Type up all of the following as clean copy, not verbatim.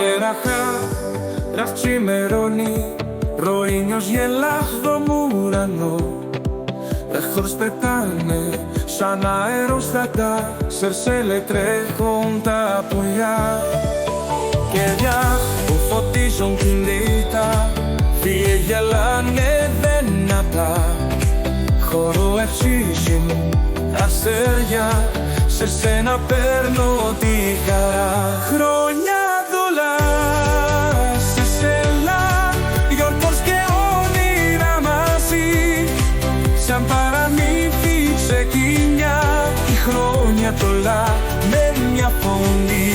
Τέραχα ξημερώνει, ροήνιος γελά στον ουρανό. Εχθρός πετάνε σαν αεροστατά, σερσέλε τρέχουν τα πουλιά. Κεριά που φωτίζουν την νύχτα, φύγε γελάνε δυνατά. Χορό ευσύζει μου αστέρια, σε σένα παίρνω τη χαρά. Χρόνια δολά σε σένα, γιορτός και όνειρα μαζί. Σαν παραμύθι ξεκινιά, η χρόνια τολά με μια φωνή.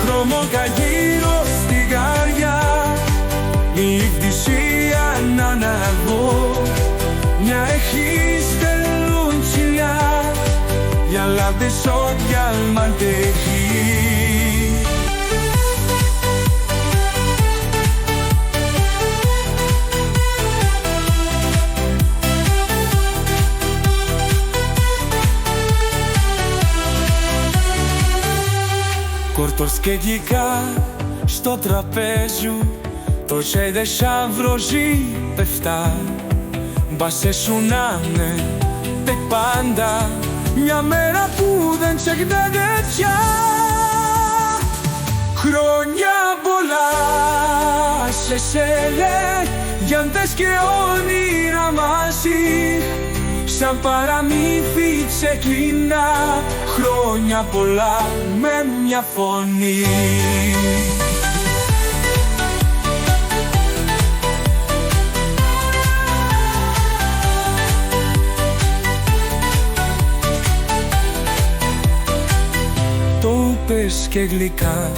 Χρώμοκα γύρω στην καρδιά, η εκκλησία να αναγώ. Μια έχει στελούν ψηλιά, για λάδες ό,τι αλμαντέχει. Κόρτος και γλυκά στο τραπέζι, το τσέδε σαν βρόζι πεφτά. Μπάσε σου να είναι πάντα μια μέρα που δεν ξεχνάται πια. Χρόνια πολλά σε σέλε, γιαντές και όνειρα μαζί. Σαν παραμύθι ξεκινά, χρόνια πολλά με μια φωνή. Το πες και γλυκά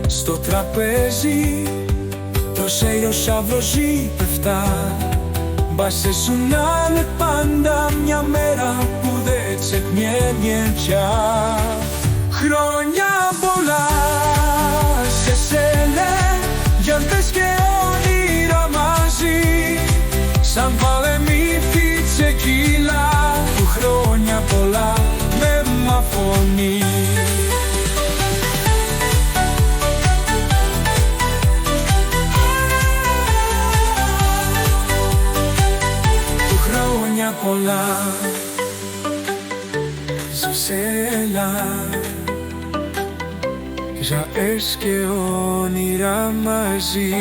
στο τραπέζι, το σέιο σαν βρόζι πεφτά. Μπάσε σου να είναι πάντα μια μέρα που δεν ξεχνιέται πια. Χρόνια πολλά σε σένα, γιορτές και όνειρα μαζί. Σαν παραμύθι ξεκύλα, που χρόνια πολλά με μια φωνή. Πολλά σε σένα, ζωές και όνειρα μαζί.